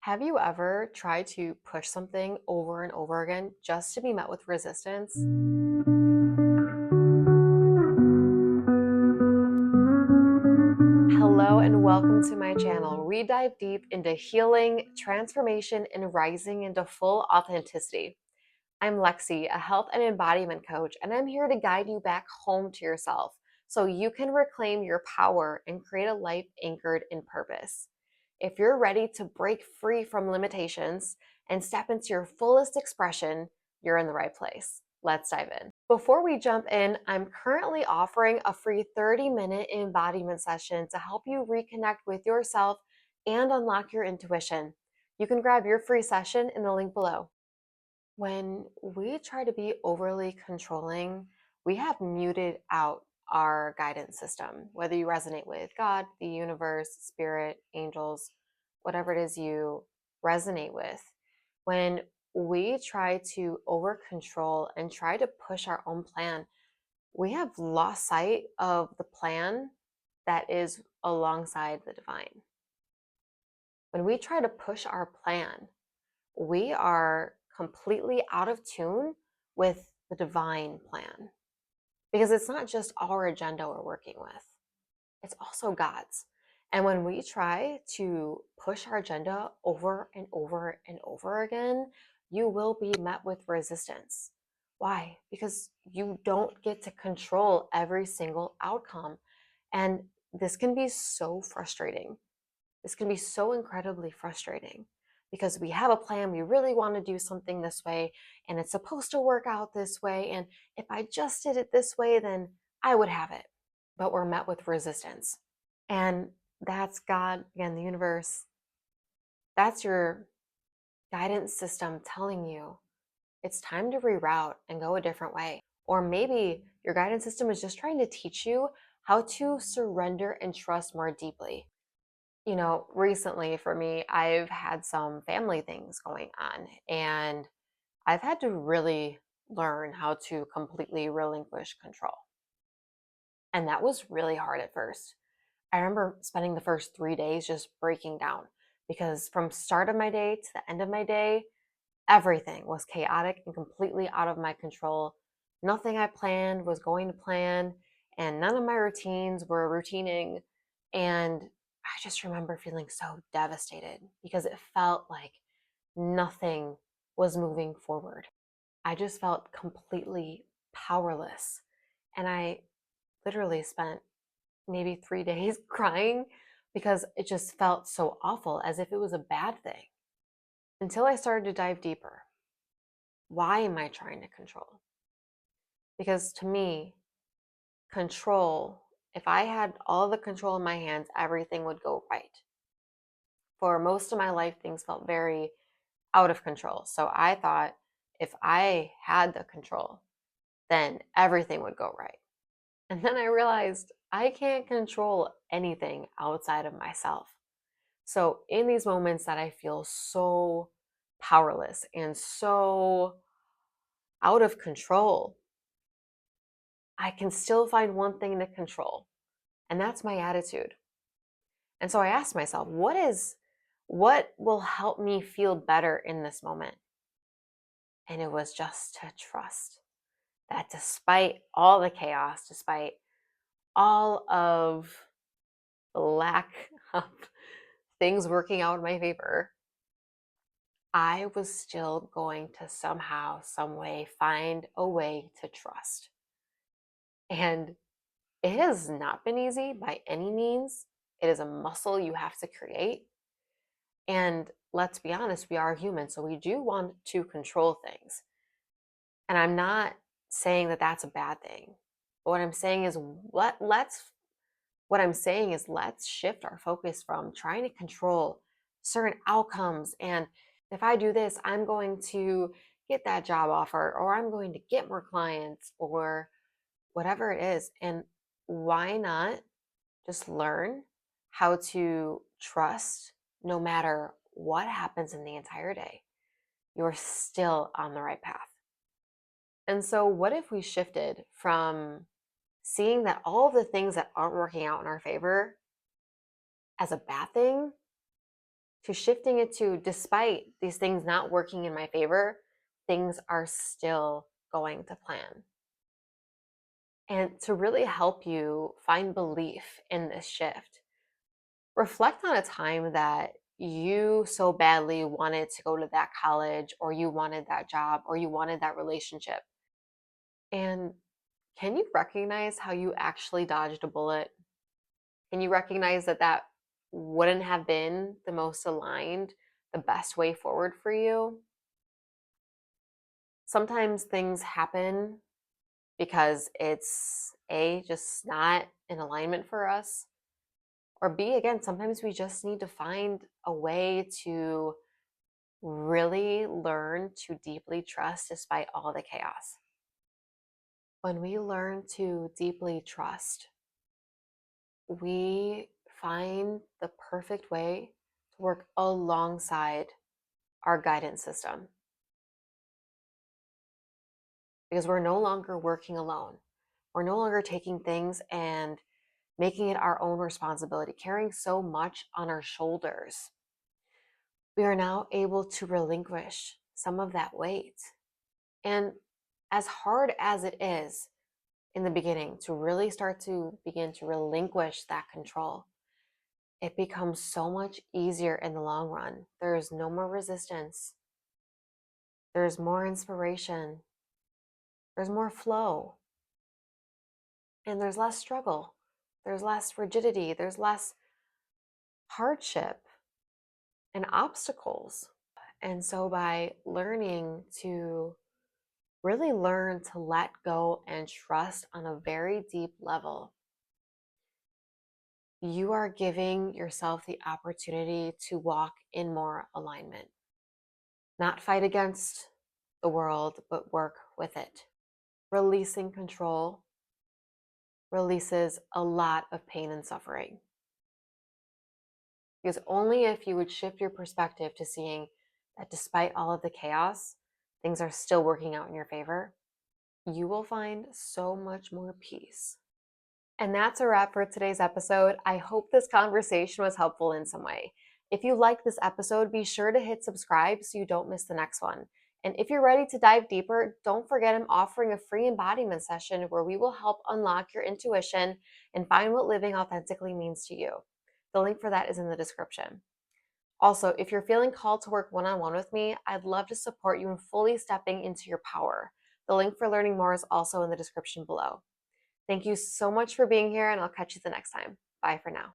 Have you ever tried to push something over and over again just to be met with resistance? Hello and welcome to my channel. We dive deep into healing, transformation, and rising into full authenticity. I'm Lexi, a health and embodiment coach, and I'm here to guide you back home to yourself so you can reclaim your power and create a life anchored in purpose. If you're ready to break free from limitations and step into your fullest expression, you're in the right place. Let's dive in. Before we jump in, I'm currently offering a free 30-minute embodiment session to help you reconnect with yourself and unlock your intuition. You can grab your free session in the link below. When we try to be overly controlling, we have muted out our guidance system, whether you resonate with God, the universe, spirit, angels, whatever it is you resonate with. When we try to over control and try to push our own plan, we have lost sight of the plan that is alongside the divine. When we try to push our plan, we are completely out of tune with the divine plan because it's not just our agenda we're working with, it's also God's. And when we try to push our agenda over and over and over again, you will be met with resistance. Why? Because you don't get to control every single outcome. And this can be so frustrating. This can be so incredibly frustrating because we have a plan, we really want to do something this way, and it's supposed to work out this way. And if I just did it this way, then I would have it. But we're met with resistance. And that's God, again, the universe. That's your guidance system telling you it's time to reroute and go a different way. Or maybe your guidance system is just trying to teach you how to surrender and trust more deeply. Recently for me, I've had some family things going on, and I've had to really learn how to completely relinquish control. And that was really hard at first. I remember spending the first 3 days just breaking down because from start of my day to the end of my day, everything was chaotic and completely out of my control. Nothing I planned was going to plan, and none of my routines were routining. And I just remember feeling so devastated because it felt like nothing was moving forward. I just felt completely powerless. And I literally spent maybe 3 days crying because it just felt so awful, as if it was a bad thing. Until I started to dive deeper. Why am I trying to control? Because to me, control, if I had all the control in my hands, everything would go right. For most of my life, things felt very out of control. So I thought if I had the control, then everything would go right. And then I realized I can't control anything outside of myself. So in these moments that I feel so powerless and so out of control, I can still find one thing to control, and that's my attitude. And so I asked myself, what will help me feel better in this moment? And it was just to trust that despite all the chaos, despite all of the lack of things working out in my favor, I was still going to somehow, some way find a way to trust. And it has not been easy by any means. It is a muscle you have to create. And let's be honest, we are human, so we do want to control things. And I'm not saying that that's a bad thing. But what I'm saying is let's shift our focus from trying to control certain outcomes. And if I do this, I'm going to get that job offer, or I'm going to get more clients, or whatever it is. And why not just learn how to trust no matter what happens in the entire day? You're still on the right path. And so, what if we shifted from seeing that all of the things that aren't working out in our favor as a bad thing to shifting it to, despite these things not working in my favor, things are still going to plan. And to really help you find belief in this shift, reflect on a time that you so badly wanted to go to that college, or you wanted that job, or you wanted that relationship. And can you recognize how you actually dodged a bullet? Can you recognize that that wouldn't have been the most aligned, the best way forward for you? Sometimes things happen because it's A, just not in alignment for us, or B, again, sometimes we just need to find a way to really learn to deeply trust despite all the chaos. When we learn to deeply trust, we find the perfect way to work alongside our guidance system, because we're no longer working alone. We're no longer taking things and making it our own responsibility, carrying so much on our shoulders. We are now able to relinquish some of that weight. And as hard as it is in the beginning to really start to begin to relinquish that control, it becomes so much easier in the long run. There's no more resistance. There's more inspiration. There's more flow. And there's less struggle. There's less rigidity. There's less hardship and obstacles. And so by learning to really learn to let go and trust on a very deep level, you are giving yourself the opportunity to walk in more alignment, not fight against the world, but work with it. Releasing control releases a lot of pain and suffering. Because only if you would shift your perspective to seeing that despite all of the chaos, things are still working out in your favor, you will find so much more peace. And that's a wrap for today's episode. I hope this conversation was helpful in some way. If you liked this episode, be sure to hit subscribe so you don't miss the next one. And if you're ready to dive deeper, don't forget I'm offering a free embodiment session where we will help unlock your intuition and find what living authentically means to you. The link for that is in the description. Also, if you're feeling called to work one-on-one with me, I'd love to support you in fully stepping into your power. The link for learning more is also in the description below. Thank you so much for being here, and I'll catch you the next time. Bye for now.